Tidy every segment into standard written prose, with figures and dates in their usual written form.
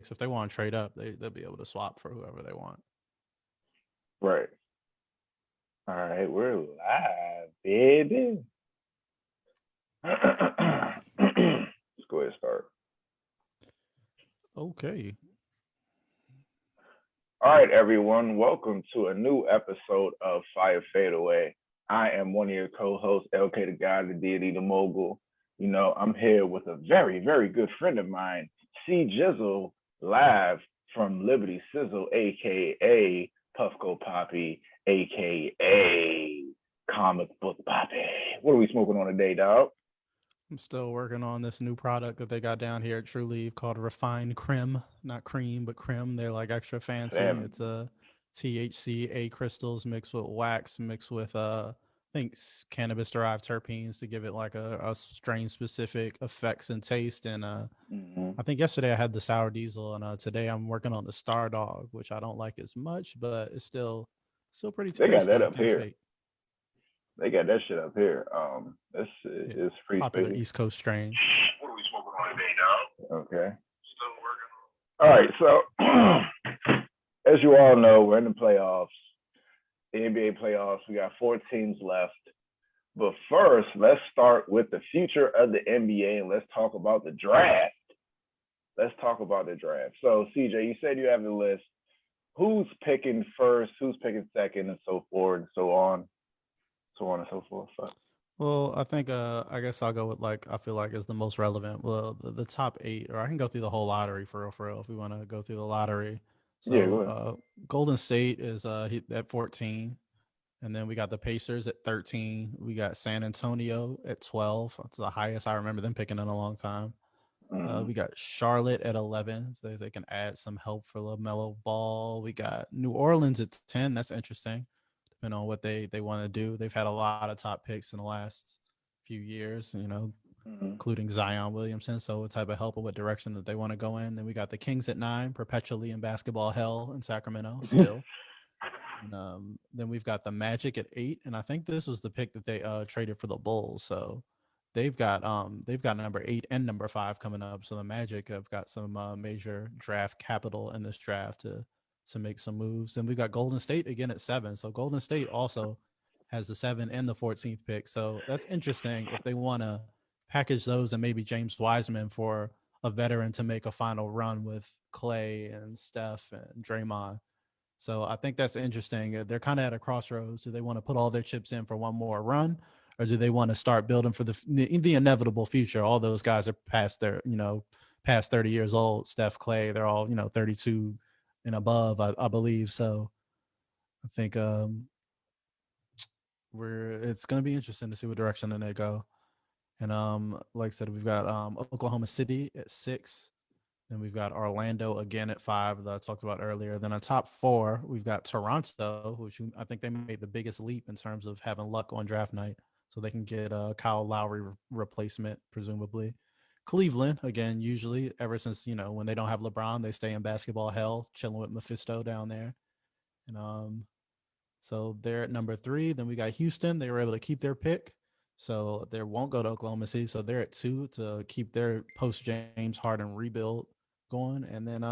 picks. If they want to trade up, they'll be able to swap for whoever they want. Right. All right, we're live, baby. Let's go ahead and start. Okay. All right, everyone. Welcome to a new episode of Fire Fade Away. I am one of your co-hosts, LK the Guy, the Deity, the Mogul. You know, I'm here with a very, very good friend of mine, C Jizzle, live from Liberty Sizzle, aka Puffco Poppy, aka Comic Book Poppy. What are we smoking on today, dog? I'm still working on this new product that they got down here at True Leaf called Refined Crim. Not cream, but crim. They're like extra fancy. Damn. It's a THC A crystals mixed with wax, mixed with I think cannabis derived terpenes to give it like a strain specific effects and taste. And Mm-hmm. I think yesterday I had the sour diesel, and today I'm working on the Star Dog, which I don't like as much, but it's still pretty They got that tasty. up Can't here. fake. They got that shit up here. This Yeah, is free popular space. East Coast strains. What are we smoking on today, dog? Okay. Still working on. All right. So, as you all know, we're in the playoffs, the NBA playoffs. We got 4 teams left. But first, let's start with the future of the NBA and let's talk about the draft. Let's talk about the draft. So, CJ, you said you have the list. Who's picking first? Who's picking second, and so forth, and so on and so forth. So, Well, I think I guess I'll go with like I feel like is the most relevant. Well, the top eight, or I can go through the whole lottery for real if we want to go through the lottery. yeah, go So ahead. Golden State is at 14, and then we got the Pacers at 13. We got San Antonio at 12. That's the highest I remember them picking in a long time. Mm-hmm. We got Charlotte at 11. So they can add some help for LaMelo Ball. We got New Orleans at 10. That's interesting, depending on what they want to do. They've had a lot of top picks in the last few years, Mm-hmm. including Zion Williamson. So what type of help or what direction that they want to go in. Then we got the Kings at 9, perpetually in basketball hell in Sacramento still. And then we've got the Magic at 8, and I think this was the pick that they traded for the Bulls. So they've got number 8 and number 5 coming up. So the Magic have got some major draft capital in this draft to make some moves. And we've got Golden State again at 7. So Golden State also has the 7 and the 14th pick. So that's interesting if they want to package those and maybe James Wiseman for a veteran to make a final run with Clay and Steph and Draymond. So I think that's interesting. They're kind of at a crossroads. Do they want to put all their chips in for one more run, or do they want to start building for the inevitable future? All those guys are past 30 years old. Steph, Clay, they're all 32 and above, I believe. So I think it's going to be interesting to see what direction then they go. And like I said, we've got Oklahoma City at 6. Then we've got Orlando again at 5 that I talked about earlier. Then a top 4, we've got Toronto, which I think they made the biggest leap in terms of having luck on draft night, so they can get a Kyle Lowry replacement, presumably. Cleveland, again, usually ever since, when they don't have LeBron, they stay in basketball hell, chilling with Mephisto down there. And so they're at number 3. Then we got Houston. They were able to keep their pick. So they won't go to Oklahoma City. So they're at 2 to keep their post James Harden rebuild going. And then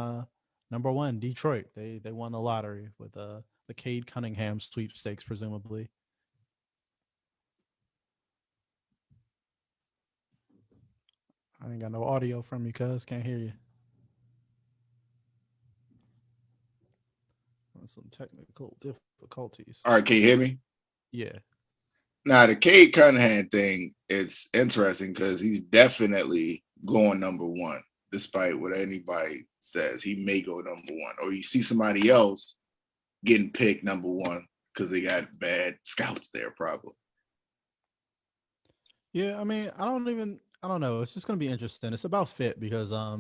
number 1, Detroit. They won the lottery with the Cade Cunningham sweepstakes, presumably. I ain't got no audio from you, cuz. Can't hear you. Some technical difficulties. All right, can you hear me? Yeah. Now, the Cade Cunningham thing, it's interesting because he's definitely going number 1, despite what anybody says. He may go number 1. Or you see somebody else getting picked number 1 because they got bad scouts there, probably. Yeah, I mean, I don't know. It's just going to be interesting. It's about fit because I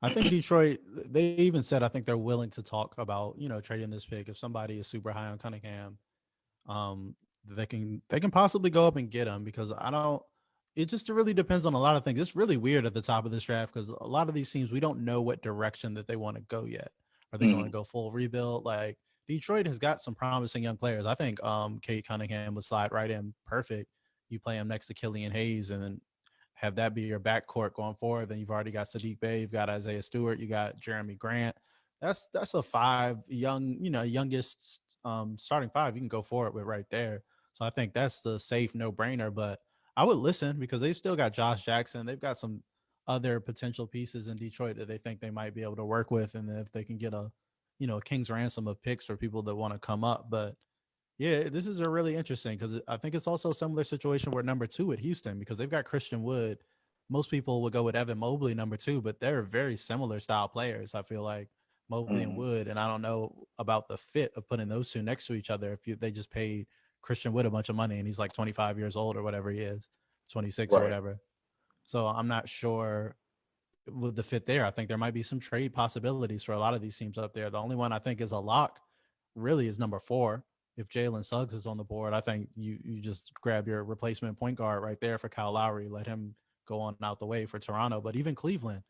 think Detroit, they even said I think they're willing to talk about, trading this pick if somebody is super high on Cunningham. Um they can possibly go up and get him because I don't it just really depends on a lot of things. It's really weird at the top of this draft because a lot of these teams we don't know what direction that they want to go yet. Are they going to go full rebuild? Like Detroit has got some promising young players. I think Kate Cunningham would slide right in perfect. You play him next to Killian Hayes and then have that be your backcourt going forward. Then you've already got Sadiq Bey, you've got Isaiah Stewart, you got Jeremy Grant. That's a five youngest starting five you can go forward with right there. So I think that's the safe no-brainer. But I would listen because they've still got Josh Jackson. They've got some other potential pieces in Detroit that they think they might be able to work with, and if they can get a king's ransom of picks for people that want to come up. But yeah, this is a really interesting because I think it's also a similar situation where number two at Houston, because they've got Christian Wood. Most people would go with Evan Mobley number two, but they're very similar style players. I feel like Mobley and Wood, and I don't know about the fit of putting those two next to each other. They just paid Christian Wood a bunch of money and he's like 25 years old or whatever he is, 26 or whatever. So I'm not sure with the fit there. I think there might be some trade possibilities for a lot of these teams up there. The only one I think is a lock really is number 4. If Jalen Suggs is on the board, I think you just grab your replacement point guard right there for Kyle Lowry, let him go on out the way for Toronto. But even Cleveland,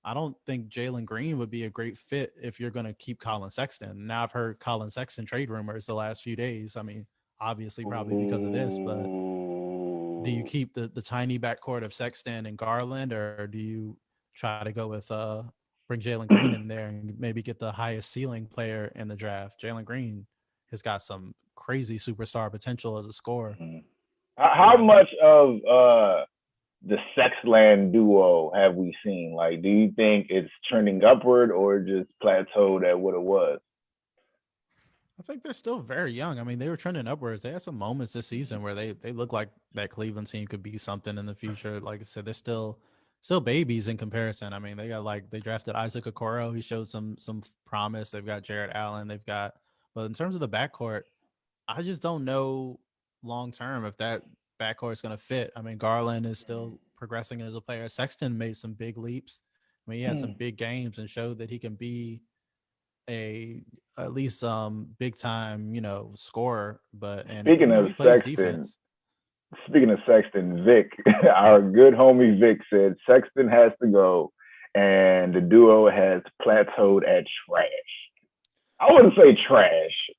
I don't think Jalen Green would be a great fit if you're going to keep Colin Sexton. Now I've heard Colin Sexton trade rumors the last few days. I mean, obviously probably because of this, but do you keep the tiny backcourt of Sexton and Garland, or do you try to go with bring Jalen Green in there and maybe get the highest ceiling player in the draft? Jalen Green has got some crazy superstar potential as a scorer. How much of the Sexland duo have we seen? Like, do you think it's trending upward or just plateaued at what it was? I think they're still very young. I mean, they were trending upwards. They had some moments this season where they look like that Cleveland team could be something in the future. Like I said, they're still babies in comparison. I mean, they drafted Isaac Okoro. He showed some promise. They've got Jared Allen. But in terms of the backcourt, I just don't know long term if that backcourt is going to fit. I mean, Garland is still progressing as a player. Sexton made some big leaps. I mean, he had some big games and showed that he can be at least big time, scorer. But speaking of Sexton, Vic, our good homie Vic said Sexton has to go, and the duo has plateaued at trash. I wouldn't say trash.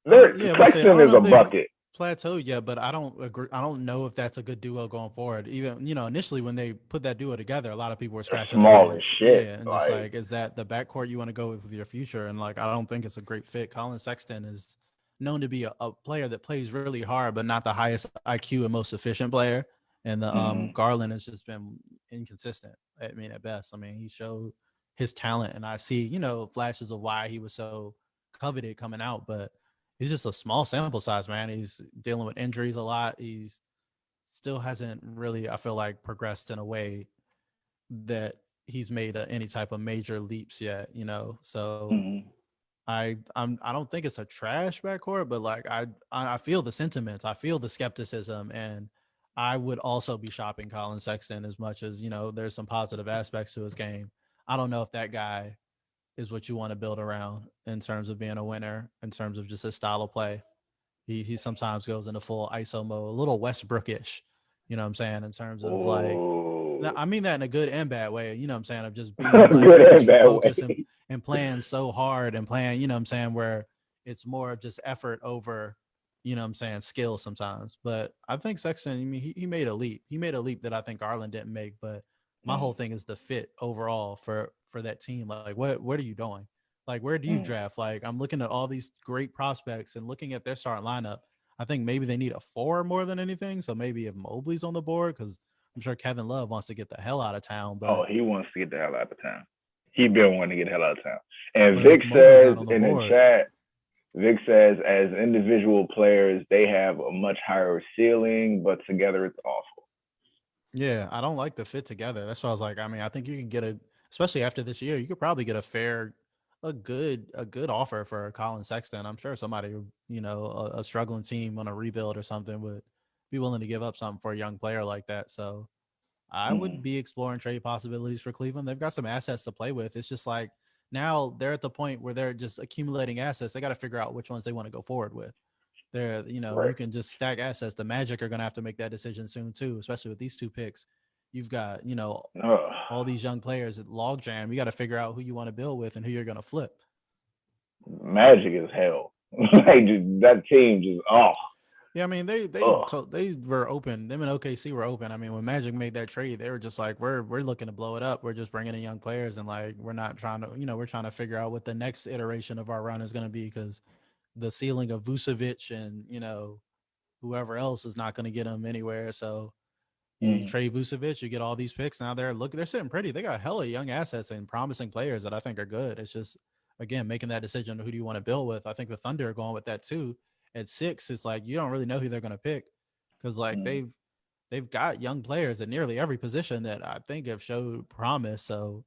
Sexton is a bucket. Plateau, yeah, but I don't agree. I don't know if that's a good duo going forward. Even initially when they put that duo together, a lot of people were scratching small as shit. Yeah, and just like, is that the backcourt you want to go with your future? And like, I don't think it's a great fit. Colin Sexton is known to be a player that plays really hard, but not the highest IQ and most efficient player. And the Garland has just been inconsistent. I mean, at best. I mean, he showed his talent, and I see flashes of why he was so coveted coming out, but he's just a small sample size, man. He's dealing with injuries a lot. He's still hasn't really, I feel like, progressed in a way that he's made any type of major leaps yet, So I don't think it's a trash backcourt, but like I feel the sentiments, I feel the skepticism, and I would also be shopping Colin Sexton as much as there's some positive aspects to his game. I don't know if that guy is what you want to build around in terms of being a winner, in terms of just his style of play. He sometimes goes into full ISO mode, a little Westbrookish, you know what I'm saying, in terms of like, I mean that in a good and bad way, you know what I'm saying, of just being like extra focused and playing so hard and playing, you know what I'm saying, where it's more of just effort over, you know what I'm saying, skill sometimes. But I think Sexton, I mean, he made a leap. He made a leap that I think Garland didn't make, but my whole thing is the fit overall for that team. Like, what are you doing? Like, where do you draft? Like, I'm looking at all these great prospects and looking at their starting lineup. I think maybe they need a 4 more than anything. So maybe if Mobley's on the board, because I'm sure Kevin Love wants to get the hell out of town. But he wants to get the hell out of town. He been wanting to get the hell out of town. And Vic says in the chat, Vic says, as individual players, they have a much higher ceiling, but together it's awful. Yeah, I don't like the fit together. That's why I was like, I mean, I think you can get especially after this year, you could probably get a good offer for Colin Sexton. I'm sure somebody, a struggling team on a rebuild or something would be willing to give up something for a young player like that. So I would be exploring trade possibilities for Cleveland. They've got some assets to play with. It's just like now they're at the point where they're just accumulating assets. They got to figure out which ones they want to go forward with. You can just stack assets. The Magic are going to have to make that decision soon too, especially with these 2 picks. You've got, all these young players at logjam. You got to figure out who you want to build with and who you're going to flip. Magic is hell. Like, that team just Yeah, I mean they were open. Them and OKC were open. I mean, when Magic made that trade, they were just like, we're looking to blow it up. We're just bringing in young players, and like we're not trying to, we're trying to figure out what the next iteration of our run is going to be, because the ceiling of Vucevic and whoever else is not going to get them anywhere. So you trade Vucevic, you get all these picks. Now they're sitting pretty. They got hella young assets and promising players that I think are good. It's just, again, making that decision of who do you want to build with. I think the Thunder are going with that too. At 6, it's like you don't really know who they're going to pick, because like they've got young players at nearly every position that I think have showed promise. So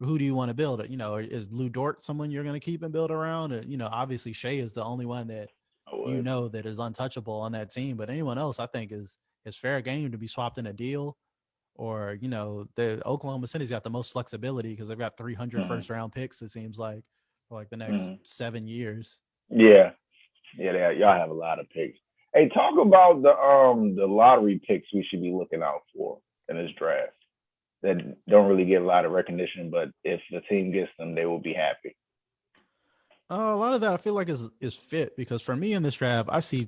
who do you want to build? Is Lou Dort someone you're going to keep and build around? Obviously Shea is the only one that that is untouchable on that team, but anyone else I think is fair game to be swapped in a deal. Or the Oklahoma City's got the most flexibility because they've got 300 first round picks, it seems like, for like the next 7 years. Yeah, y'all have a lot of picks. Hey, talk about the lottery picks we should be looking out for in this draft that don't really get a lot of recognition, but if the team gets them, they will be happy. A lot of that I feel like is fit, because for me in this draft, I see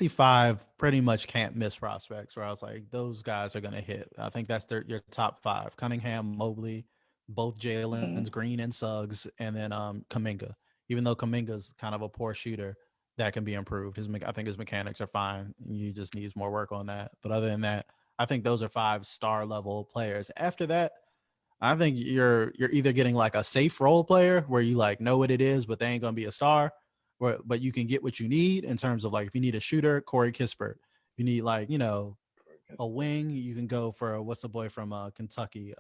5 pretty much can't miss prospects where I was like, those guys are going to hit. I think that's your top 5: Cunningham, Mobley, both Jalen's, Green and Suggs, and then Kuminga. Even though Kuminga's kind of a poor shooter, that can be improved. I think his mechanics are fine. You just needs more work on that. But other than that, I think those are 5 star level players. After that, I think you're either getting like a safe role player where you like know what it is, but they ain't gonna be a star, but you can get what you need in terms of like if you need a shooter, Corey Kispert. You need like a wing, you can go for what's the boy from Kentucky,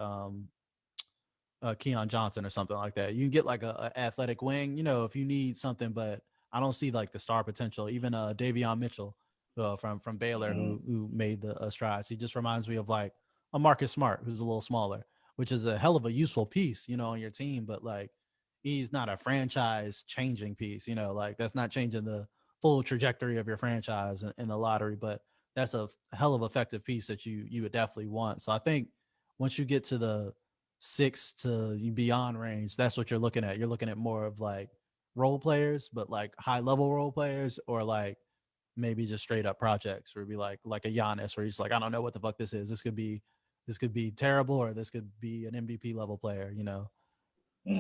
Keon Johnson or something like that. You can get like a athletic wing, if you need something, but I don't see like the star potential. Even Davion Mitchell from Baylor who made the strides. He just reminds me of like a Marcus Smart who's a little smaller, which is a hell of a useful piece, on your team, but like he's not a franchise changing piece, like that's not changing the full trajectory of your franchise in the lottery, but that's a hell of effective piece that you would definitely want. So I think once you get to the 6 to beyond range, that's what you're looking at. You're looking at more of like role players, but like high level role players, or like maybe just straight up projects where it'd be like a Giannis where he's like, I don't know what the fuck this is. This could be terrible, or this could be an MVP level player,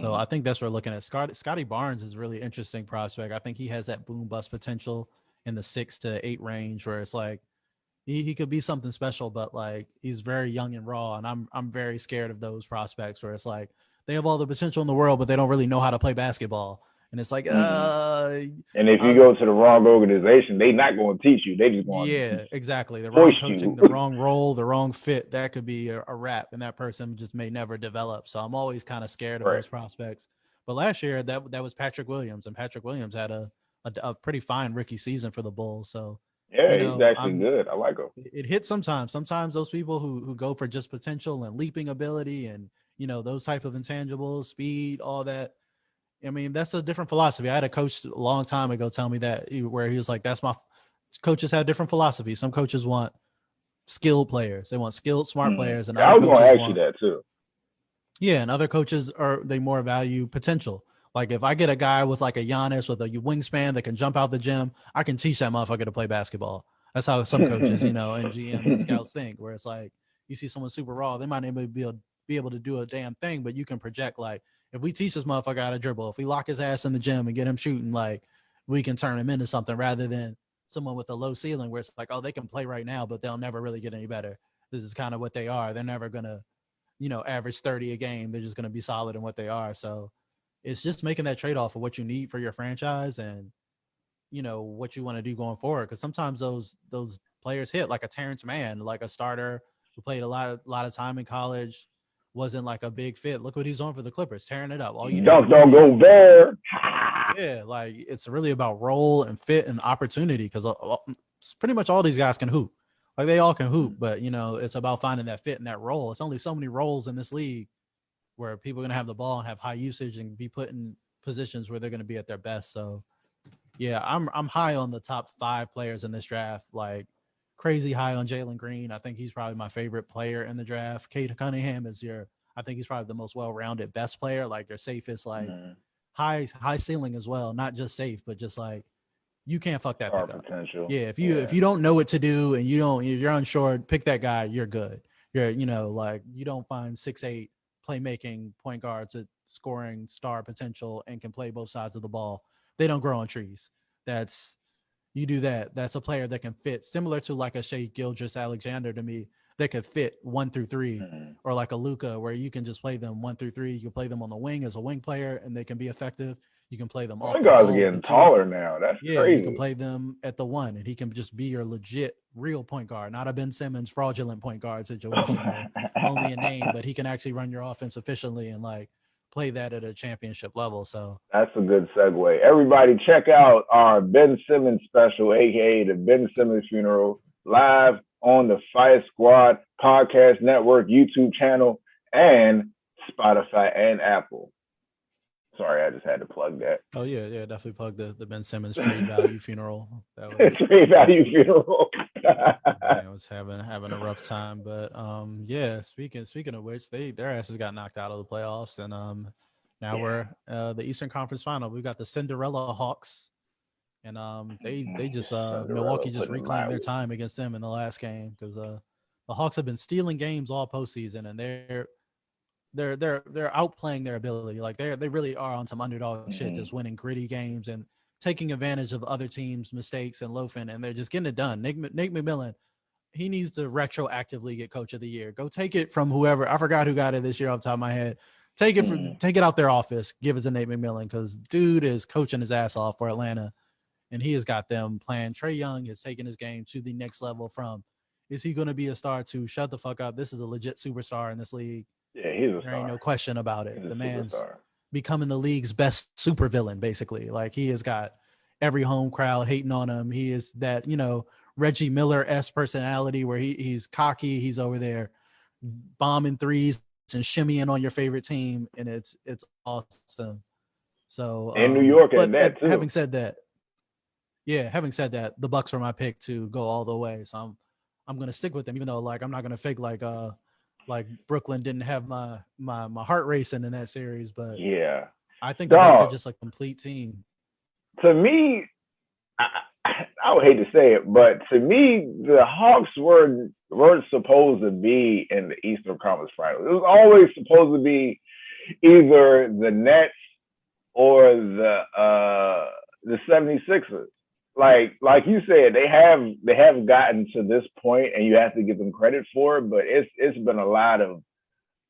So I think that's what we're looking at. Scotty Barnes is a really interesting prospect. I think he has that boom bust potential in the 6 to 8 range where it's like he could be something special, but like he's very young and raw, and I'm very scared of those prospects where it's like they have all the potential in the world, but they don't really know how to play basketball. And it's like, and if you go to the wrong organization, they not going to teach you. They just going to exactly the wrong coaching, the wrong role, the wrong fit. That could be a wrap, and that person just may never develop. So I'm always kind of scared of those prospects. But last year, that was Patrick Williams, and Patrick Williams had a pretty fine rookie season for the Bulls. So yeah, he's actually good. I like him. It hits sometimes. Sometimes those people who go for just potential and leaping ability and those type of intangibles, speed, all that. I mean, that's a different philosophy. I had a coach a long time ago tell me that where he was like, "That's my." Coaches have different philosophies. Some coaches want skilled players. They want skilled, smart players, and I was going to ask you that too. Yeah, and other coaches they more value potential. Like if I get a guy with like a Giannis with a wingspan that can jump out the gym, I can teach that motherfucker to play basketball. That's how some coaches, and GMs and scouts think. Where it's like you see someone super raw, they might not be able to do a damn thing, but you can project like if we teach this motherfucker how to dribble, if we lock his ass in the gym and get him shooting, like we can turn him into something rather than someone with a low ceiling where it's like, oh, they can play right now, but they'll never really get any better. This is kind of what they are. They're never gonna average 30 a game. They're just going to be solid in what they are. So it's just making that trade-off of what you need for your franchise and, what you want to do going forward. Cause sometimes those players hit, like a Terrence Mann, like a starter who played a lot of time in college, wasn't like a big fit. Look what he's doing for the Clippers, tearing it up. All you don't go there. Yeah. Like it's really about role and fit and opportunity. Cause pretty much all these guys can hoop. Like they all can hoop, but it's about finding that fit in that role. It's only so many roles in this league where people are going to have the ball and have high usage and be put in positions where they're going to be at their best. So yeah, I'm high on the top 5 players in this draft, like crazy high on Jalen Green. I think he's probably my favorite player in the draft. Cade Cunningham is I think he's probably the most well-rounded best player, like your safest, like high ceiling as well. Not just safe, but just like you can't fuck that Star pick up. potential. Yeah, if you don't know what to do and you're unsure, pick that guy. You're good. You're like you don't find 6'8" playmaking point guards at scoring star potential and can play both sides of the ball. They don't grow on trees. You do that. That's a player that can fit, similar to like a Shea Gilgeous-Alexander to me, that could fit 1 through 3, or like a Luka, where you can just play them 1 through 3. You can play them on the wing as a wing player, and they can be effective. You can play them off Point the guards are ball at getting the 2. taller now. That's Yeah, crazy. you can play them at the 1, and he can just be your legit, real point guard, not a Ben Simmons fraudulent point guard situation or only a name, but he can actually run your offense efficiently and like play that at a championship level. So that's a good segue. Everybody, check out our Ben Simmons special, aka the Ben Simmons funeral, live on the Fire Squad Podcast Network YouTube channel and Spotify and Apple. Sorry, I just had to plug that. Oh yeah, definitely plug the Ben Simmons trade value funeral. That was trade value funeral. I was having a rough time, but yeah. Speaking of which, their asses got knocked out of the playoffs, and now we're the Eastern Conference Final. We've got the Cinderella Hawks, and they just Milwaukee just reclaimed their time against them in the last game because the Hawks have been stealing games all postseason, and they're outplaying their ability. Like they really are on some underdog shit, just winning gritty games and taking advantage of other teams' mistakes and loafing, and they're just getting it done. Nate McMillan, he needs to retroactively get Coach of the Year. Go take it from whoever. I forgot who got it this year off the top of my head. Take it out their office. Give it to Nate McMillan because dude is coaching his ass off for Atlanta, and he has got them playing. Trae Young is taking his game to the next level. From is he going to be a star? To shut the fuck up. This is a legit superstar in this league. Yeah, he's a there star. Ain't no question about it. He's the man's superstar. Becoming the league's best supervillain, basically. Like he has got every home crowd hating on him. He is that, Reggie Miller-esque personality where he's cocky. He's over there bombing threes and shimmying on your favorite team, and it's awesome. So in New York, but that too. having said that, the Bucks are my pick to go all the way. So I'm gonna stick with them, even though like I'm not gonna fake like Brooklyn didn't have my heart racing in that series, but yeah, I think the Bucks are just a complete team. To me, I would hate to say it, but to me, the Hawks weren't supposed to be in the Eastern Conference Finals. It was always supposed to be either the Nets or the 76ers. Like you said, they have gotten to this point, and you have to give them credit for it. But it's been a lot of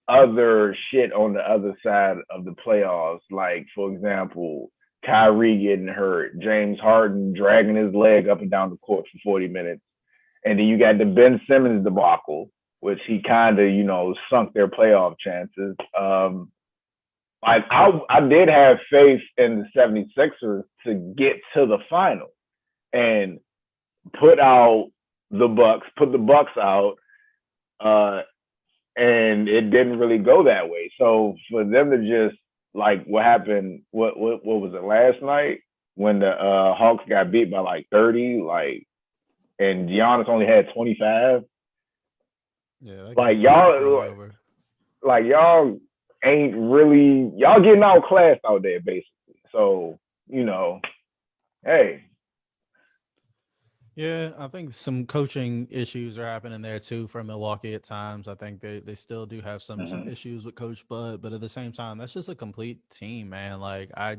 other shit on the other side of the playoffs. Like, for example, Kyrie getting hurt, James Harden dragging his leg up and down the court for 40 minutes, and then you got the Ben Simmons debacle, which he kind of sunk their playoff chances. I did have faith in the 76ers to get to the final and put the Bucks out, and it didn't really go that way. So for them to just like what happened, what was it last night when the Hawks got beat by like 30, and Giannis only had 25. Yeah, like y'all ain't really, y'all getting outclassed out there basically. So hey. Yeah, I think some coaching issues are happening there too for Milwaukee at times. I think they still do have some issues with Coach Bud, but at the same time, that's just a complete team, man. Like I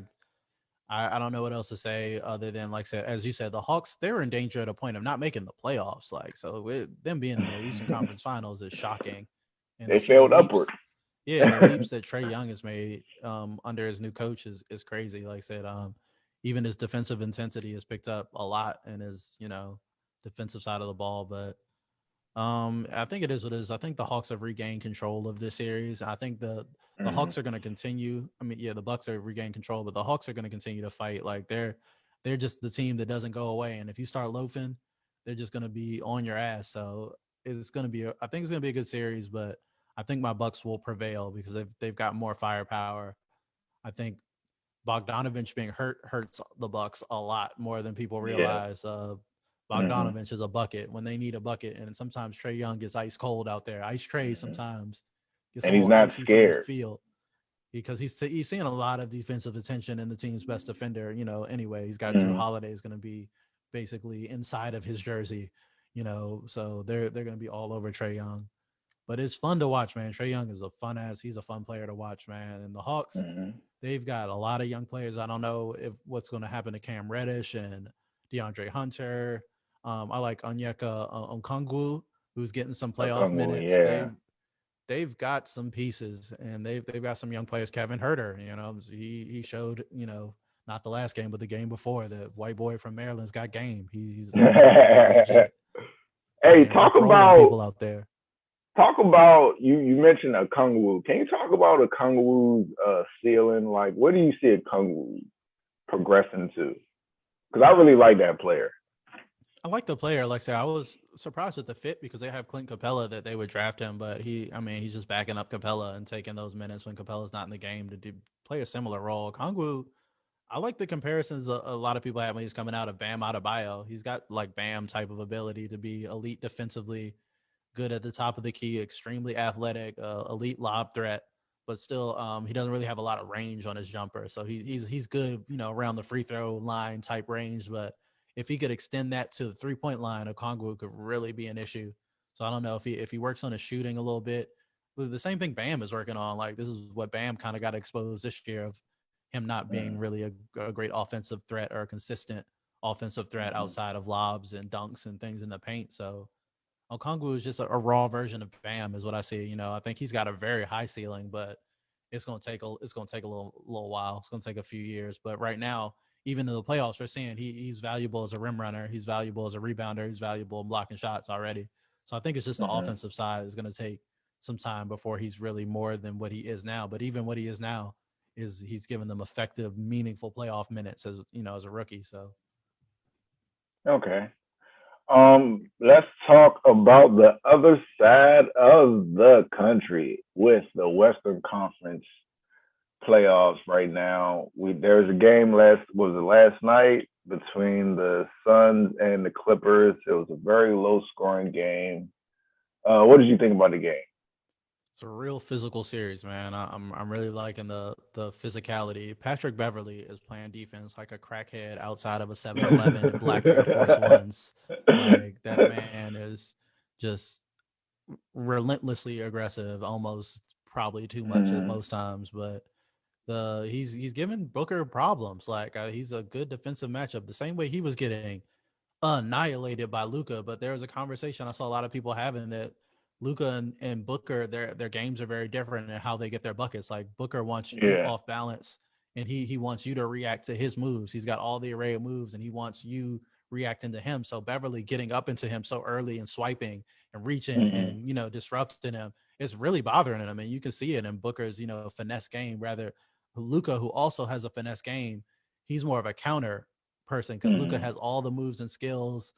don't know what else to say other than like said, as you said, the Hawks, they're in danger at a point of not making the playoffs. Like so, them being in the Eastern Conference Finals is shocking. And they failed upward. Yeah, the leaps that Trae Young has made under his new coach is crazy. Like I said, even his defensive intensity has picked up a lot in his, defensive side of the ball. But I think it is what it is. I think the Hawks have regained control of this series. I think the Hawks are going to continue. I mean, yeah, the Bucks are regained control, but the Hawks are going to continue to fight. Like they're just the team that doesn't go away. And if you start loafing, they're just going to be on your ass. So it's going to be, I think it's going to be a good series, but I think my Bucks will prevail because they've got more firepower. I think Bogdanovich being hurts the Bucks a lot more than people realize. Bogdanovich is a bucket when they need a bucket, and sometimes Trae Young gets ice cold out there. Ice Trae sometimes gets and he's not scared. Field. because he's seeing a lot of defensive attention in the team's best defender. Anyway, he's got Drew Holiday is going to be basically inside of his jersey. So they're going to be all over Trae Young. But it's fun to watch, man. Trae Young is he's a fun player to watch, man. And the Hawks, they've got a lot of young players. I don't know if what's going to happen to Cam Reddish and DeAndre Hunter. I like Onyeka Okongwu, who's getting some playoff minutes. Yeah. They've got some pieces, and they've got some young players. Kevin Herter, he showed, not the last game, but the game before, the white boy from Maryland's got game. He's legit. Hey, talk about people out there. Talk about you mentioned Okongwu. Can you talk about Okongwu's ceiling? Like, what do you see Okongwu progressing to? Because I really like that player. I like the player. Like I said, I was surprised with the fit because they have Clint Capella that they would draft him, but he's just backing up Capella and taking those minutes when Capella's not in the game to play a similar role. Okongwu, I like the comparisons a lot of people have when he's coming out of Bam Adebayo. He's got like Bam type of ability to be elite defensively, good at the top of the key, extremely athletic, elite lob threat, but still he doesn't really have a lot of range on his jumper. So he's good, around the free throw line type range, but if he could extend that to the 3-point line, Okongwu could really be an issue. So I don't know if he works on his shooting a little bit. The same thing Bam is working on. Like, this is what Bam kind of got exposed this year, of him not being really a great offensive threat or a consistent offensive threat outside of lobs and dunks and things in the paint. So Okongwu is just a raw version of Bam, is what I see. I think he's got a very high ceiling, but it's going to take a little while. It's going to take a few years. But right now, even in the playoffs, we're seeing he's valuable as a rim runner. He's valuable as a rebounder. He's valuable in blocking shots already. So I think it's just the offensive side is going to take some time before he's really more than what he is now. But even what he is now is he's given them effective, meaningful playoff minutes as a rookie. So okay. Let's talk about the other side of the country with the Western Conference playoffs right now. There's a game last night between the Suns and the Clippers. It was a very low scoring game. What did you think about the game? it's a real physical series, man. I'm really liking the physicality. Patrick Beverly is playing defense like a crackhead outside of a 7-Eleven and black Air Force Ones. Like, that man is just relentlessly aggressive, almost probably too much at most times. But he's giving Booker problems. Like, he's a good defensive matchup. The same way he was getting annihilated by Luka. But there was a conversation I saw a lot of people having that Luka and Booker, their games are very different in how they get their buckets. Like, Booker wants you off balance, and he wants you to react to his moves. He's got all the array of moves, and he wants you reacting to him. So Beverly getting up into him so early and swiping and reaching and disrupting him, it's really bothering him. And you can see it in Booker's finesse game. Rather, Luka, who also has a finesse game, he's more of a counter person because Luka has all the moves and skills.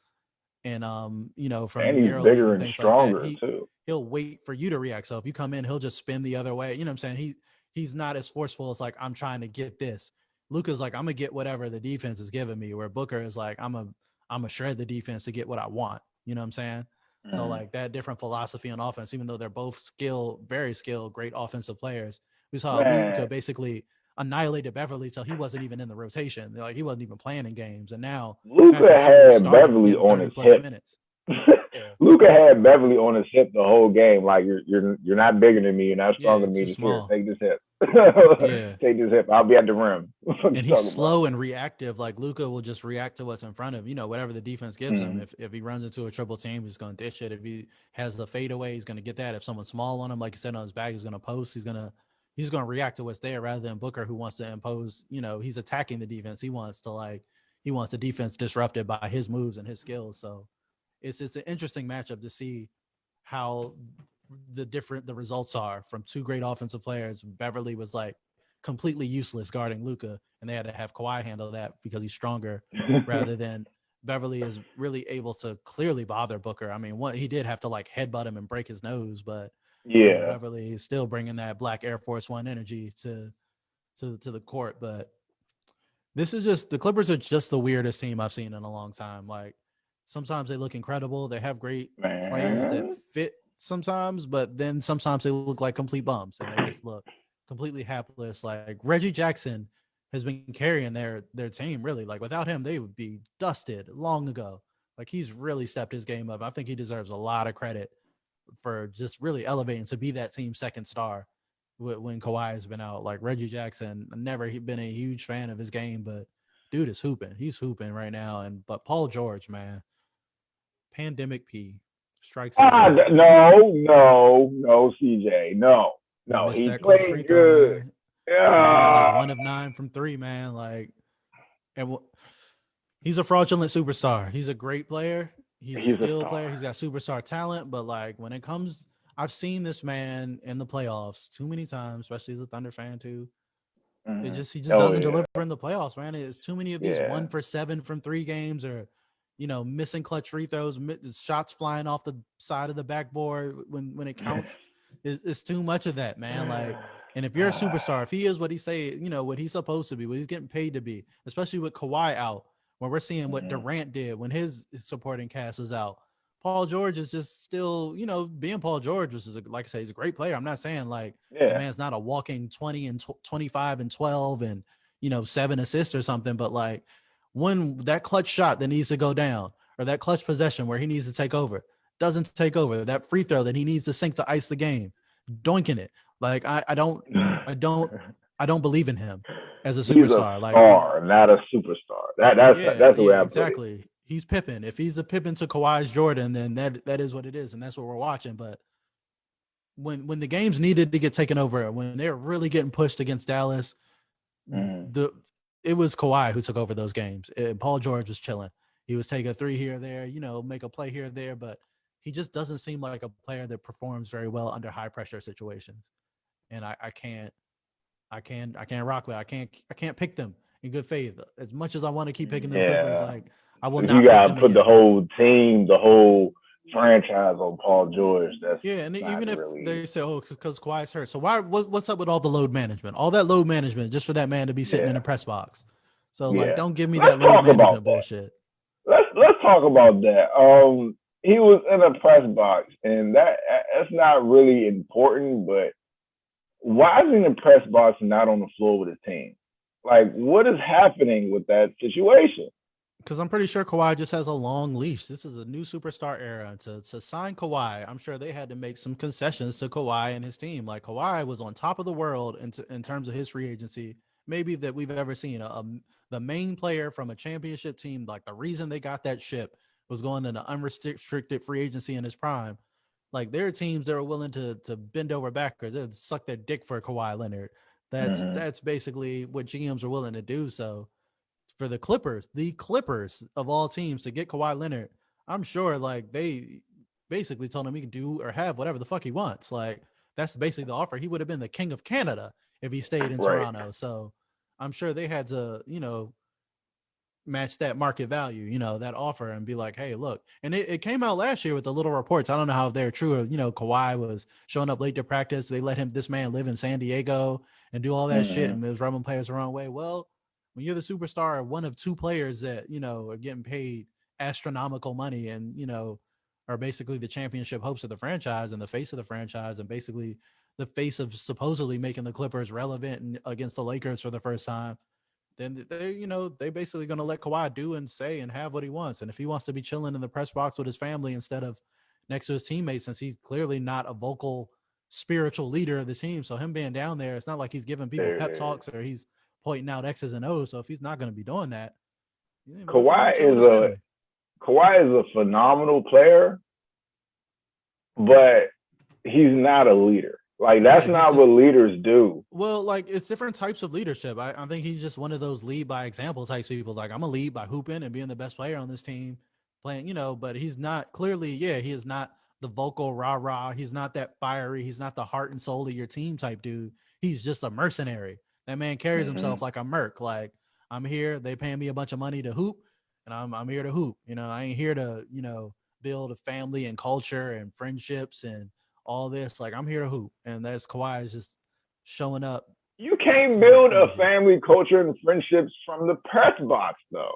And from and the he's early bigger and and things like stronger that, too. he'll wait for you to react. So if you come in, he'll just spin the other way. You know what I'm saying? He's not as forceful as like, I'm trying to get this. Luka's like, I'm gonna get whatever the defense is giving me, where Booker is like, I'm a shred the defense to get what I want. You know what I'm saying? So like that different philosophy on offense, even though they're both skilled, very skilled, great offensive players. We saw Luka basically annihilated Beverly till he wasn't even in the rotation. Like, he wasn't even playing in games. And now Luka had Beverly on his hip. Minutes. Luka had Beverly on his hip the whole game. Like, you're not bigger than me. You're not stronger than me. Just here, take this hip. Take this hip. I'll be at the rim. And he's slow and reactive. Like, Luka will just react to what's in front of him. Whatever the defense gives him. If he runs into a triple team, he's going to dish it. If he has the fadeaway, he's going to get that. If someone's small on him, like you said, on his back, he's going to post. He's going to react to what's there, rather than Booker, who wants to impose. He's attacking the defense. He wants the defense disrupted by his moves and his skills. So it's an interesting matchup to see how the results are from two great offensive players. Beverly was like completely useless guarding Luka, and they had to have Kawhi handle that because he's stronger, rather than Beverly is really able to clearly bother Booker. I mean, he did have to like headbutt him and break his nose, but Beverly is still bringing that black Air Force One energy to the court. But this is just, the Clippers are just the weirdest team I've seen in a long time. Like, sometimes they look incredible. They have great players that fit sometimes, but then sometimes they look like complete bums and they just look completely hapless. Like Reggie Jackson has been carrying their team really. Like without him, they would be dusted long ago. Like he's really stepped his game up. I think he deserves a lot of credit for just really elevating to be that team's second star when Kawhi has been out. Like Reggie Jackson, I've never been a huge fan of his game, but dude is hooping. He's hooping right now. But Paul George, man, pandemic P strikes again. No, CJ, no, He missed he that clutch free played throw, good. man. He went like Yeah, 1 of 9 from 3, man. Like, and he's a fraudulent superstar. He's a great player. He's a he's a skilled star. player. He's got superstar talent. But like when it comes, I've seen this man in the playoffs too many times, especially as a Thunder fan too. He just doesn't deliver in the playoffs, man. It's too many of these 1 for 7 from 3 games, or missing clutch free throws, shots flying off the side of the backboard when it counts. It's too much of that, man. Like, and if you're a superstar, if he is what he say, what he's supposed to be, what he's getting paid to be, especially with Kawhi out, when we're seeing what Durant did when his supporting cast was out. Paul George is just still, being Paul George, which is, like I say, he's a great player. I'm not saying like the man's not a walking 20 and 25 and 12 and, 7 assists or something, but like when that clutch shot that needs to go down or that clutch possession where he needs to take over, doesn't take over, that free throw that he needs to sink to ice the game, doinking it. Like, I don't believe in him as a superstar. He's a star, not a superstar. That's the way I exactly. Put it. He's Pippen. If he's a Pippen to Kawhi's Jordan, then that is what it is, and that's what we're watching. But when the games needed to get taken over, when they're really getting pushed against Dallas, it was Kawhi who took over those games. Paul George was chilling. He was taking a 3 here or there, make a play here or there, but he just doesn't seem like a player that performs very well under high pressure situations. And I can't rock with it. I can't pick them in good faith. As much as I want to keep picking them Clippers, like I will not. You gotta put the whole team, the whole franchise on Paul George. That's and even if they say, "Oh, because Kawhi's hurt," so what's up with all the load management? All that load management just for that man to be sitting in a press box. So like, don't give me that load management bullshit. Let's talk about that. He was in a press box, and that's not really important. But why is he in the press box and not on the floor with his team? Like, what is happening with that situation? Because I'm pretty sure Kawhi just has a long leash. This is a new superstar era. To sign Kawhi, I'm sure they had to make some concessions to Kawhi and his team. Like Kawhi was on top of the world in terms of his free agency, maybe that we've ever seen. The main player from a championship team, like the reason they got that ship was going into unrestricted free agency in his prime. Like there are teams that are willing to bend over backwards and suck their dick for Kawhi Leonard. That's basically what GMs are willing to do. So for the Clippers of all teams to get Kawhi Leonard, I'm sure like they basically told him he can do or have whatever the fuck he wants. Like that's basically the offer. He would have been the king of Canada if he stayed in Toronto. So I'm sure they had to, match that market value, that offer and be like, hey, look. And it came out last year with the little reports. I don't know how they're true. Or, Kawhi was showing up late to practice. They let this man live in San Diego and do all that shit. And it was rubbing players the wrong way. Well, when you're the superstar, one of 2 players that, are getting paid astronomical money and, are basically the championship hopes of the franchise and the face of the franchise and basically the face of supposedly making the Clippers relevant against the Lakers for the first time, then they basically going to let Kawhi do and say and have what he wants. And if he wants to be chilling in the press box with his family instead of next to his teammates, since he's clearly not a vocal spiritual leader of the team. So him being down there, it's not like he's giving people pep talks or he's pointing out X's and O's. So if he's not going to be doing that, Kawhi is a phenomenal player, but he's not a leader. Like that's not what leaders do. Well, like it's different types of leadership. I think he's just one of those lead by example types of people. Like I'm a lead by hooping and being the best player on this team, playing, but he's not clearly, he is not the vocal rah-rah. He's not that fiery. He's not the heart and soul of your team type dude. He's just a mercenary. That man carries himself like a merc. Like I'm here, they paying me a bunch of money to hoop, and I'm here to hoop. I ain't here to, build a family and culture and friendships and all this. Like I'm here to hoop, and that's Kawhi is just showing up. You can't build a family, culture, and friendships from the press box, though.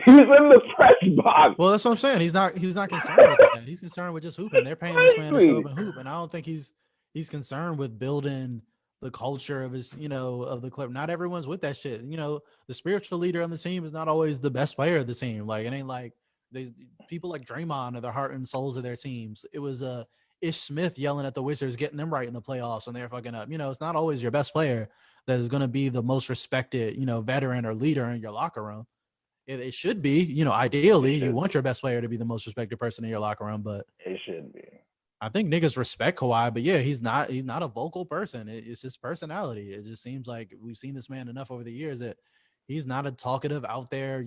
He's in the press box. Well, that's what I'm saying. He's not concerned with that. He's concerned with just hooping. They're paying this man to show up and hoop, and I don't think he's concerned with building the culture of his, of the club. Not everyone's with that shit. The spiritual leader on the team is not always the best player of the team. Like it ain't like they people like Draymond are the heart and souls of their teams. It was Ish Smith yelling at the Wizards, getting them right in the playoffs when they're fucking up. It's not always your best player that is going to be the most respected, veteran or leader in your locker room. It should be, ideally, you want your best player to be the most respected person in your locker room, but it should be. I think niggas respect Kawhi, but yeah, he's not a vocal person. It's his personality. It just seems like we've seen this man enough over the years that he's not a talkative out there,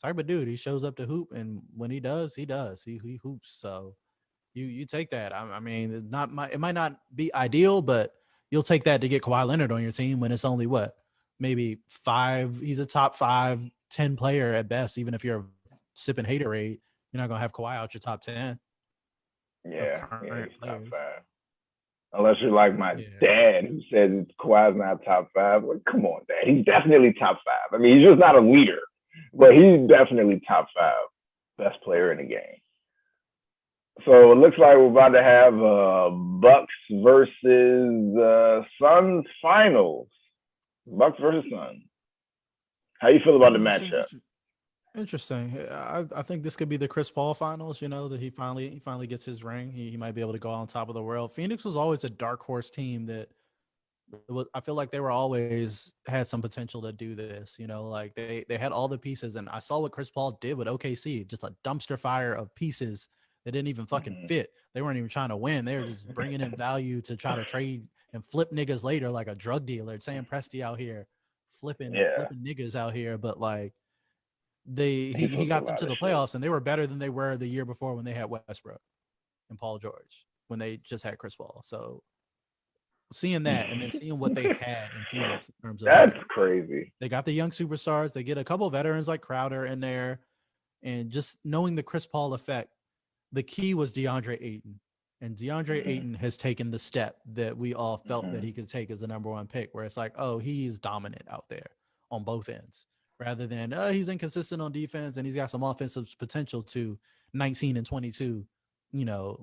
type of dude. He shows up to hoop, and when he does, he does. He hoops. So you take that. I mean, it might not be ideal, but you'll take that to get Kawhi Leonard on your team when it's only maybe 5. He's a top 5, 10 player at best. Even if you're sipping haterade, you're not gonna have Kawhi out your top 10. Yeah, he's top 5. Unless you're like my dad, who says Kawhi's not top 5. Like, come on, Dad. He's definitely top 5. I mean, he's just not a leader, but he's definitely top 5 best player in the game. So it looks like we're about to have Bucks versus Suns finals. Bucks versus Suns. How you feel about the matchup? Interesting. I think this could be the Chris Paul finals. That he finally gets his ring. He might be able to go on top of the world. Phoenix was always a dark horse team that I feel like they were always had some potential to do this. Like they had all the pieces, and I saw what Chris Paul did with OKC, just a dumpster fire of pieces that didn't even fucking fit. They weren't even trying to win. They were just bringing in value to try to trade and flip niggas later, like a drug dealer. Sam Presti out here flipping niggas out here, but like. He got them to the playoffs, and they were better than they were the year before when they had Westbrook and Paul George, when they just had Chris Paul. So seeing that and then seeing what they had in Phoenix in terms of that's crazy. They got the young superstars. They get a couple veterans like Crowder in there, and just knowing the Chris Paul effect, the key was DeAndre Ayton. And DeAndre Ayton has taken the step that we all felt that he could take as the number 1 pick, where it's like, oh, he's dominant out there on both ends. Rather than he's inconsistent on defense and he's got some offensive potential to 19 and 22,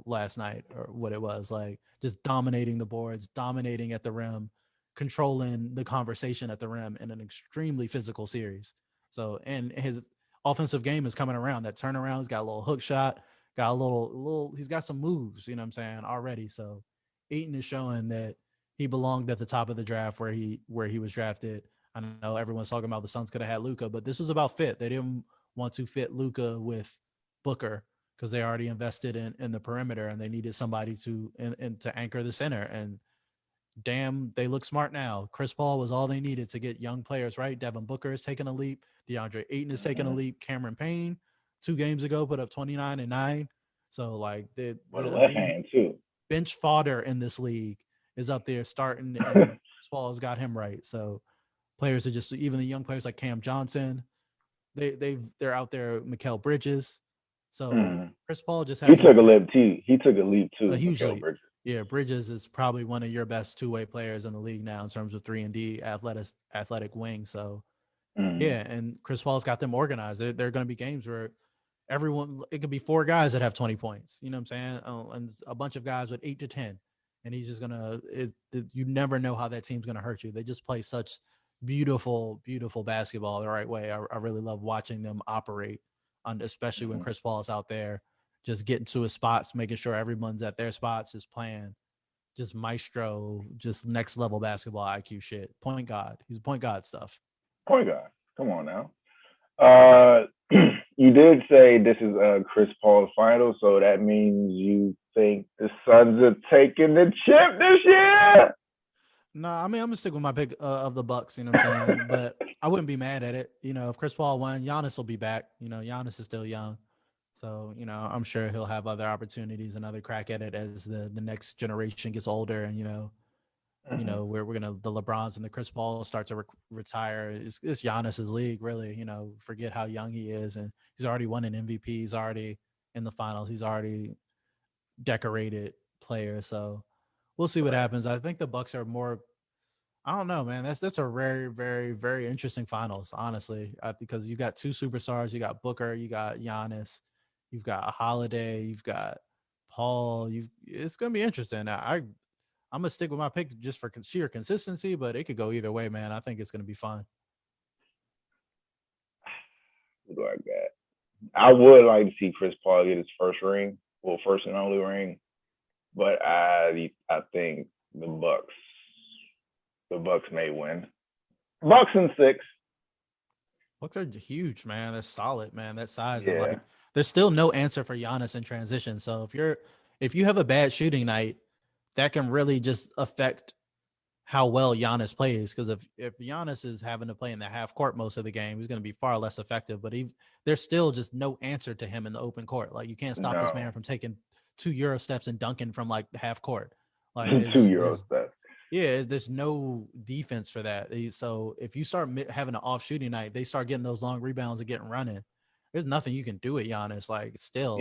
last night or what it was, like just dominating the boards, dominating at the rim, controlling the conversation at the rim in an extremely physical series. So, and his offensive game is coming around. That turnaround, he's got a little hook shot, got a little, he's got some moves, you know what I'm saying, already. So Ayton is showing that he belonged at the top of the draft where he was drafted. I know everyone's talking about the Suns could have had Luka, but this was about fit. They didn't want to fit Luka with Booker because they already invested in the perimeter and they needed somebody to anchor the center. And damn, they look smart now. Chris Paul was all they needed to get young players right. Devin Booker is taking a leap. DeAndre Ayton is taking a leap. Cameron Payne 2 games ago put up 29 and 9. So like the left hand too. Bench fodder in this league is up there starting, and Chris Paul has got him right. So players are just, even the young players like Cam Johnson, they're out there. Mikal Bridges. So Chris Paul just has. He took a leap too. A huge leap. Yeah, Bridges is probably one of your best 2-way players in the league now in terms of 3-and-D athletic wing. So yeah, and Chris Paul's got them organized. There are going to be games where it could be 4 guys that have 20 points. You know what I'm saying? And a bunch of guys with 8 to 10. And he's just gonna. You never know how that team's gonna hurt you. They just play such beautiful basketball the right way. I really love watching them operate, especially when Chris Paul is out there just getting to his spots, making sure everyone's at their spots, just playing just maestro, just next level basketball IQ shit. Point guard. He's point guard stuff. Point guard. Come on now. You did say this is Chris Paul's final, so that means you think the Suns are taking the chip this year? No, I mean, I'm gonna stick with my pick of the Bucks. You know what I'm saying? But I wouldn't be mad at it. If Chris Paul won, Giannis will be back. Giannis is still young, so I'm sure he'll have other opportunities, another crack at it as the next generation gets older, and we're gonna the LeBrons and the Chris Paul start to retire. It's Giannis's league, really. Forget how young he is, and he's already won an MVP. He's already in the finals. He's already decorated player. So we'll see what happens. I think the Bucks are more. I don't know, man. That's a very, very, very interesting finals, honestly, because you got 2 superstars. You got Booker. You got Giannis. You've got Holiday. You've got Paul. It's gonna be interesting. I I'm gonna stick with my pick just for sheer consistency, but it could go either way, man. I think it's gonna be fun. Who do I got? I would like to see Chris Paul get his first ring, well, first and only ring, but I think the Bucks may win. Bucks in 6. Bucks are huge, man. They're solid, man. That size and Yeah. like, there's still no answer for Giannis in transition. So if you have a bad shooting night, that can really just affect how well Giannis plays. Because if Giannis is having to play in the half court most of the game, he's going to be far less effective. But there's still just no answer to him in the open court. Like, you can't stop this man from taking 2 Euro steps and dunking from like the half court. Like 2 Euro steps. Yeah, there's no defense for that. So if you start having an off shooting night, they start getting those long rebounds and getting running. There's nothing you can do at Giannis. Like, still,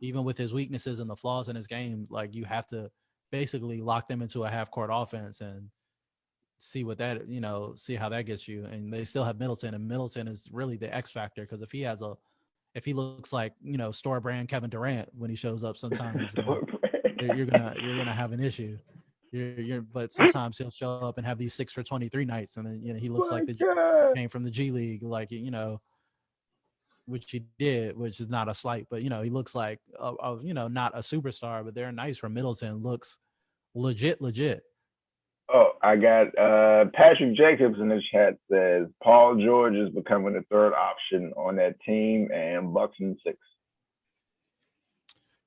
even with his weaknesses and the flaws in his game, like, you have to basically lock them into a half court offense and see what that, see how that gets you. And they still have Middleton, and Middleton is really the X factor, because if he looks like, store brand Kevin Durant when he shows up sometimes, then you're gonna have an issue. But sometimes he'll show up and have these 6 for 23 nights, and then he looks like came from the G League, like which he did, which is not a slight, but he looks like not a superstar, but they're nice for Middleton. Looks legit. Oh, I got Patrick Jacobs in the chat says Paul George is becoming the third option on that team, and Bucks in 6.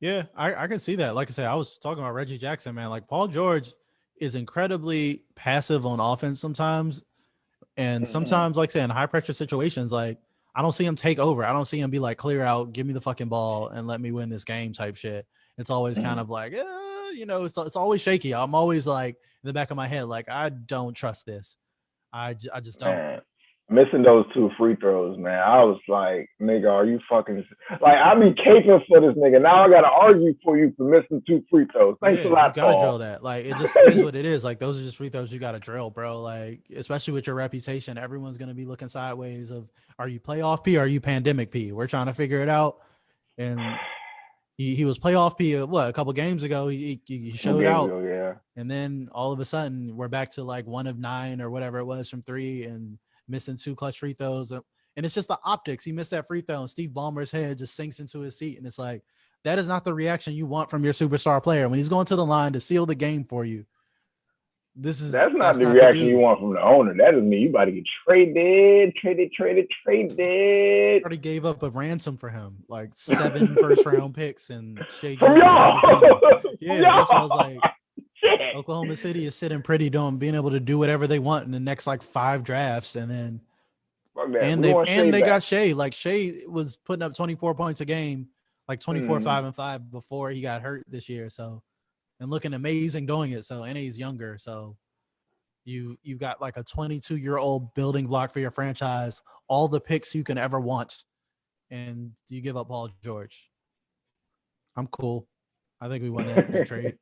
Yeah, I can see that. Like I said, I was talking about Reggie Jackson, man. Like, Paul George is incredibly passive on offense sometimes. And sometimes, like I said, in high pressure situations, like, I don't see him take over. I don't see him be like, clear out, give me the fucking ball and let me win this game type shit. It's always kind of like, it's always shaky. I'm always like, in the back of my head, like, I don't trust this. I just don't. Man, missing those 2 free throws, man. I was like, nigga, are you fucking like, I be caping for this nigga. Now I gotta argue for you for missing 2 free throws. Thanks a lot, you gotta Paul. drill that. Like, it just is what it is. Like, those are just free throws you gotta drill, bro. Like, especially with your reputation, everyone's gonna be looking sideways of, are you playoff P or are you pandemic P? We're trying to figure it out. And he was playoff P a couple games ago. He showed out. And then all of a sudden we're back to like 1 of 9 or whatever it was from 3 and missing 2 clutch free throws. And it's just the optics. He missed that free throw and Steve Ballmer's head just sinks into his seat. And it's like, that is not the reaction you want from your superstar player when he's going to the line to seal the game for you. That's not the reaction you want from the owner. That doesn't mean you about to get traded. Already gave up a ransom for him, like 7 first round picks, and Shea from y'all. Yeah, that's what I was like. Shit. Oklahoma City is sitting pretty, being able to do whatever they want in the next like 5 drafts, and then they got Shea. Like, Shea was putting up 24 points a game, like 24, 5 and 5 before he got hurt this year. So, and looking amazing doing it. So, and he's younger. So you've got like a 22-year-old building block for your franchise, all the picks you can ever want, and you give up Paul George. I'm cool. I think we won that trade.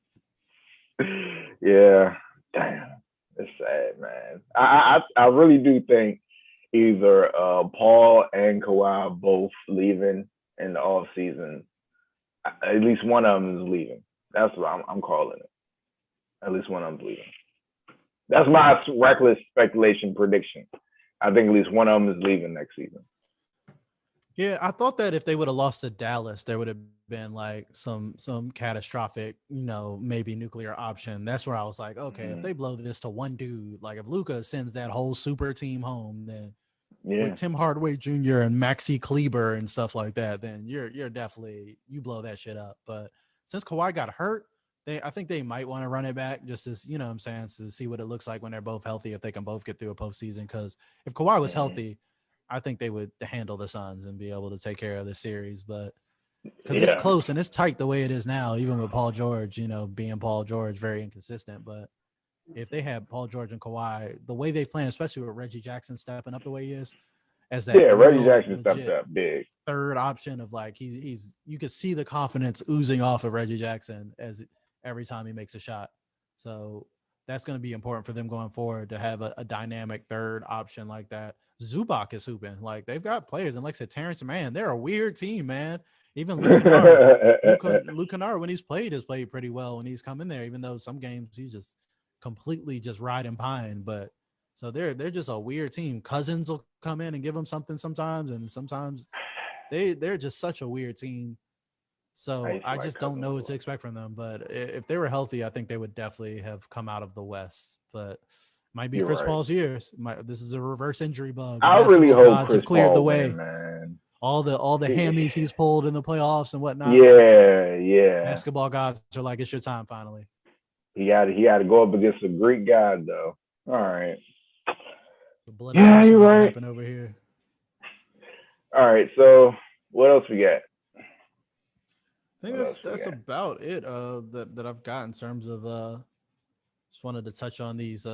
Yeah, damn, it's sad, man. I really do think either Paul and Kawhi are both leaving in the off season. At least one of them is leaving. That's what I'm calling it. At least one of them's leaving. That's my reckless speculation prediction. I think at least one of them is leaving next season. Yeah, I thought that if they would have lost to Dallas, there would have been like some catastrophic, maybe nuclear option. That's where I was like, okay, if they blow this to one dude, like if Luka sends that whole super team home, then with Tim Hardaway Jr. and Maxi Kleber and stuff like that, then you're definitely, you blow that shit up. But since Kawhi got hurt, I think they might want to run it back just as, what I'm saying, to see what it looks like when they're both healthy, if they can both get through a postseason. Because if Kawhi was healthy, I think they would handle the Suns and be able to take care of the series. But because it's close and it's tight the way it is now, even with Paul George, being Paul George, very inconsistent. But if they had Paul George and Kawhi, the way they play, especially with Reggie Jackson stepping up the way he is, as that Reggie Jackson stepped up big. Third option of like he's you could see the confidence oozing off of Reggie Jackson as every time he makes a shot. So that's going to be important for them going forward to have a dynamic third option like that. Zubac is hooping. Like, they've got players, and like I said, Terrence Mann, they're a weird team, man. Even Luke Kennard, when he's played, has played pretty well when he's come in there, even though some games he's just completely just riding pine. But so they're just a weird team. Cousins will come in and give them something sometimes, and sometimes they're just such a weird team. So used to I like just don't know Cousins a what to lot. expect from them. But if they were healthy, I think they would definitely have come out of the West. But might be You're Chris right. Paul's years. This is a reverse injury bug. The I really basketball hope gods have Chris cleared the Paul win, way. man. All the hammies he's pulled in the playoffs and whatnot. Like Yeah. basketball gods are like, it's your time finally. He had to go up against a Greek god though. All right. The blood Yeah, ocean you're make it right. happen over here. All right. So what else we got? I think that's about it that I've got in terms of just wanted to touch on these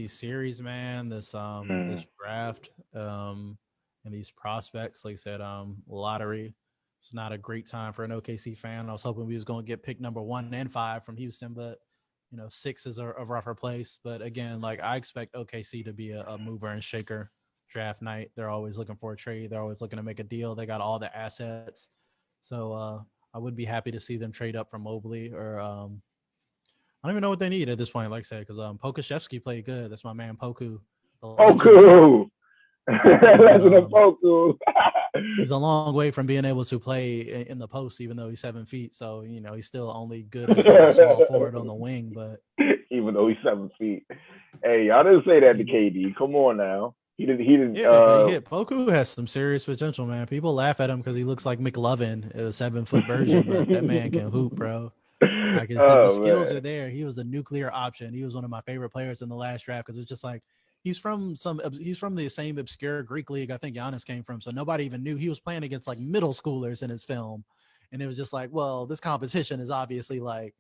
series, man, this draft and these prospects. Like I said, lottery. It's not a great time for an OKC fan. I was hoping we was going to get pick number 1 and 5 from Houston, but 6 is a rougher place. But again, like I expect OKC to be a mover and shaker draft night. They're always looking for a trade. They're always looking to make a deal. They got all the assets. So I would be happy to see them trade up from Mobley or I don't even know what they need at this point, like I said, because Pokashevsky played good. That's my man Poku, the legend. Poku. Legend of Poku. He's a long way from being able to play in the post, even though he's 7 feet. So he's still only good as like a small forward on the wing. But even though he's 7 feet, hey, y'all didn't say that to KD. Come on now. He didn't. Yeah, but he hit. Poku has some serious potential, man. People laugh at him because he looks like McLovin, a 7-foot version, but that man can hoop, bro. Like the skills are there. He was a nuclear option. He was one of my favorite players in the last draft because it's just like he's from the same obscure Greek league I think Giannis came from. So nobody even knew he was playing against like middle schoolers in his film, and it was just like, well, this competition is obviously like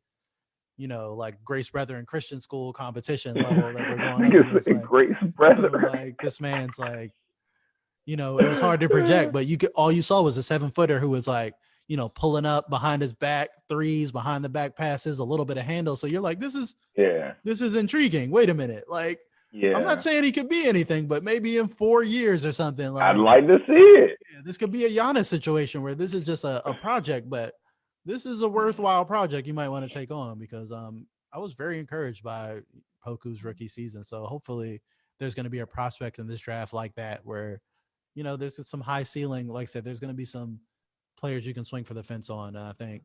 like Grace Brethren Christian school competition level that we're going up against. Like Grace so, Brethren. like this man's like it was hard to project, but all you saw was a 7-footer who was like, pulling up behind his back, threes, behind the back passes, a little bit of handle. So you're like, this is intriguing. Wait a minute. Like, I'm not saying he could be anything, but maybe in 4 years or something. Like, I'd like to see it. Yeah, this could be a Giannis situation where this is just a project, but this is a worthwhile project you might want to take on because I was very encouraged by Poku's rookie season. So hopefully there's going to be a prospect in this draft like that where there's some high ceiling. Like I said, there's going to be some players you can swing for the fence on. And I think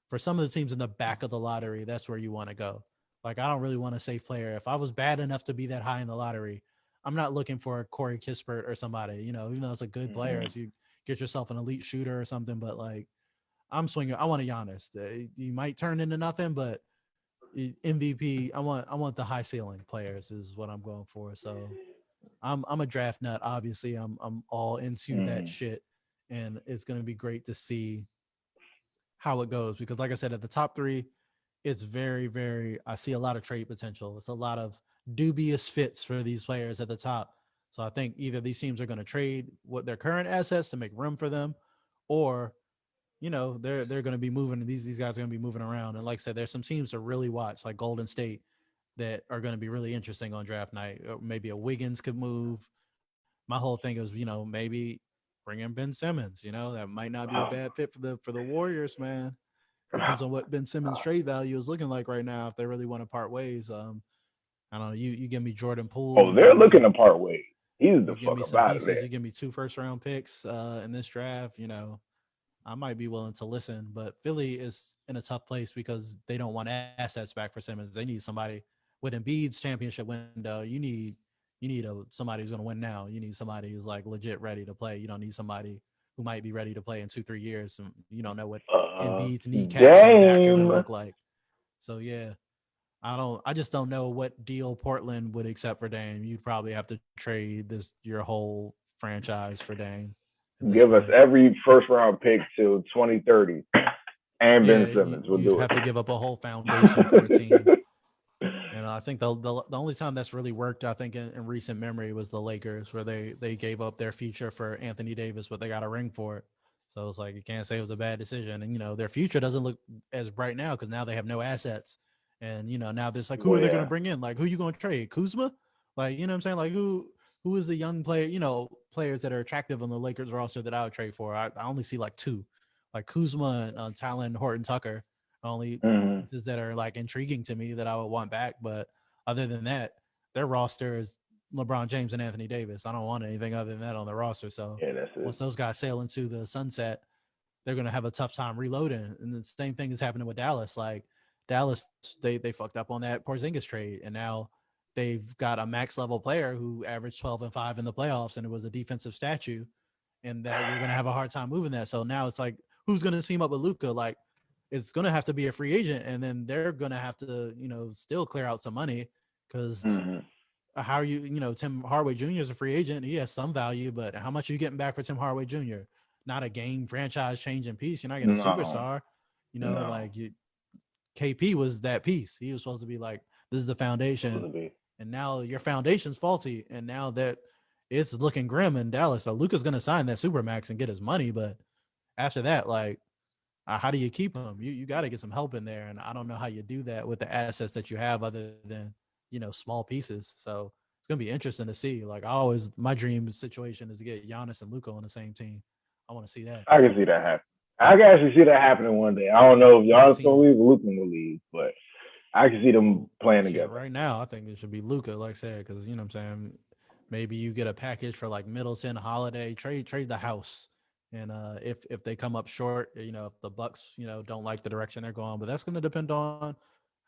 for some of the teams in the back of the lottery, that's where you want to go. Like, I don't really want a safe player. If I was bad enough to be that high in the lottery, I'm not looking for a Corey Kispert or somebody, even though it's a good player, as you get yourself an elite shooter or something. But like, I'm swinging. I want a Giannis. You might turn into nothing, but MVP. I want the high ceiling players is what I'm going for. So I'm a draft nut. Obviously, I'm all into that shit, and it's gonna be great to see how it goes because, like I said, at the top 3, it's very, very. I see a lot of trade potential. It's a lot of dubious fits for these players at the top. So I think either these teams are going to trade what their current assets to make room for them, or they're going to be moving. These guys are going to be moving around. And like I said, there's some teams to really watch, like Golden State, that are going to be really interesting on draft night. Maybe a Wiggins could move. My whole thing is, maybe bring in Ben Simmons. That might not be a bad fit for the Warriors, man. Depends on what Ben Simmons' trade value is looking like right now. If they really want to part ways, I don't know. You give me Jordan Poole. Oh, they're looking to part ways. He's the fuck some about pieces. it. You give me 2 first-round picks in this draft. I might be willing to listen. But Philly is in a tough place because they don't want assets back for Simmons. They need somebody with Embiid's championship window. You need somebody who's going to win now. You need somebody who's like legit ready to play. You don't need somebody who might be ready to play in 2-3 years. And you don't know what Embiid's kneecaps and back are going to look like. So yeah, I just don't know what deal Portland would accept for Dame. You'd probably have to trade your whole franchise for Dame. Give us every first round pick till 2030 and Ben Simmons. We'll do it. You'd have to give up a whole foundation for a team. And I think the only time that's really worked, I think, in recent memory was the Lakers, where they gave up their future for Anthony Davis, but they got a ring for it. So it's like you can't say it was a bad decision. And their future doesn't look as bright now because now they have no assets. And now there's like, who are they going to bring in? Like, who are you going to trade? Kuzma? Like, what I'm saying? Like, who is the young player? Players that are attractive on the Lakers roster that I would trade for. I only see like 2, like Kuzma and Talon Horton Tucker. Only pieces that are like intriguing to me that I would want back, but other than that, their roster is LeBron James and Anthony Davis. I don't want anything other than that on the roster. So Yeah, that's it. once those guys sail into the sunset, they're going to have a tough time reloading. And the same thing is happening with Dallas. Like Dallas, they fucked up on that Porzingis trade, and now they've got a max level player who averaged 12-5 in the playoffs, and it was a defensive statue, and that you're going to have a hard time moving that. So now it's like, who's going to team up with Luka? Like, it's going to have to be a free agent, and then they're going to have to, still clear out some money because how are you, Tim Hardaway Jr. is a free agent. He has some value, but how much are you getting back for Tim Hardaway Jr.? Not a game franchise changing piece. You're not getting a superstar. KP was that piece. He was supposed to be like, this is the foundation. And now your foundation's faulty. And now that it's looking grim in Dallas. So Luka's going to sign that Supermax and get his money. But after that, like, how do you keep him? You got to get some help in there. And I don't know how you do that with the assets that you have other than, small pieces. So it's going to be interesting to see. Like, my dream situation is to get Giannis and Luka on the same team. I want to see that. I can see that happen. I can actually see that happening one day. I don't know if Giannis going to leave or Luka will leave, but I can see them playing together. Right now, I think it should be Luka, like I said, because, you know what I'm saying, maybe you get a package for like Middleton, Holiday, trade the house. And if they come up short, if the Bucks, don't like the direction they're going, but that's going to depend on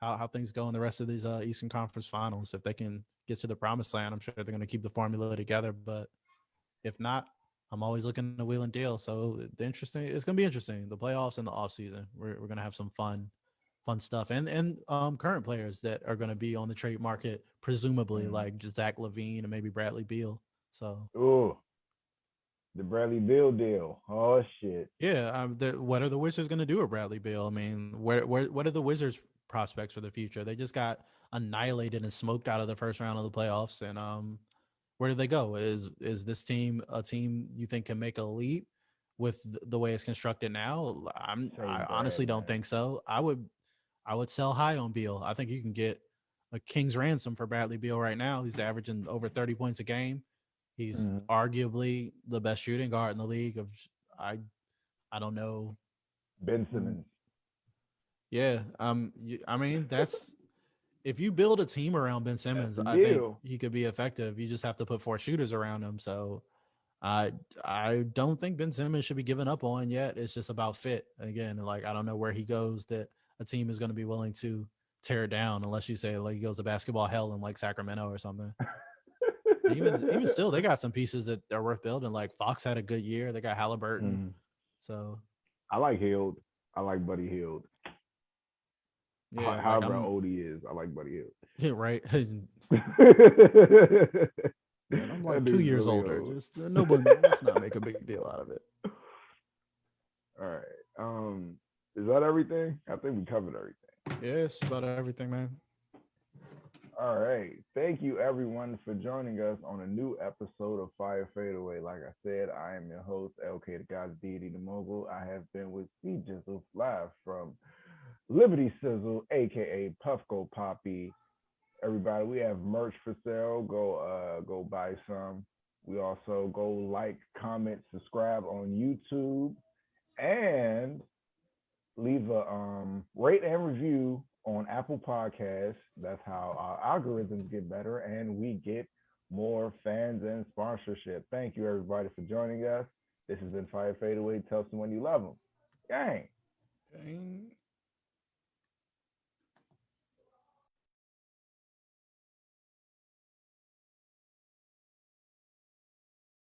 how things go in the rest of these Eastern Conference Finals. If they can get to the promised land, I'm sure they're going to keep the formula together. But if not, I'm always looking to wheel and deal. So it's going to be interesting. The playoffs and the offseason, we're going to have some fun stuff, and current players that are going to be on the trade market, presumably like Zach LaVine and maybe Bradley Beal. So, the Bradley Beal deal. Oh shit. Yeah. What are the Wizards going to do with Bradley Beal? I mean, what are the Wizards' prospects for the future? They just got annihilated and smoked out of the first round of the playoffs, and where do they go? Is this team a team you think can make a leap with the way it's constructed now? I honestly don't think so. I would sell high on Beal. I think you can get a king's ransom for Bradley Beal right now. He's averaging over 30 points a game. He's arguably the best shooting guard in the league. I don't know. Ben Simmons. Yeah. I mean, that's if you build a team around Ben Simmons, I think he could be effective. You just have to put 4 shooters around him. So I don't think Ben Simmons should be given up on yet. It's just about fit. Again, like I don't know where he goes that a team is going to be willing to tear it down unless you say like he goes to basketball hell in like Sacramento or something. even still, they got some pieces that are worth building. Like Fox had a good year. They got Halliburton. So I like Hield. I like Buddy Hield. Yeah, however old he is, I like Buddy Hield. Yeah, right. Man, I'm like 2 years really older. Old. Just nobody. Let's not make a big deal out of it. All right. Is that everything? I think we covered everything. Yeah, it's about everything, man. All right. Thank you, everyone, for joining us on a new episode of Fire Fadeaway. Like I said, I am your host, LK the God's Deity, the Mogul. I have been with C Jizzle live from Liberty Sizzle, aka Puffco Poppy. Everybody, we have merch for sale. Go buy some. We also go like, comment, subscribe on YouTube, and leave a rate and review on Apple Podcasts. That's how our algorithms get better and we get more fans and sponsorship. Thank you, everybody, for joining us. This has been Fire Fadeaway. Tell someone you love them. Gang.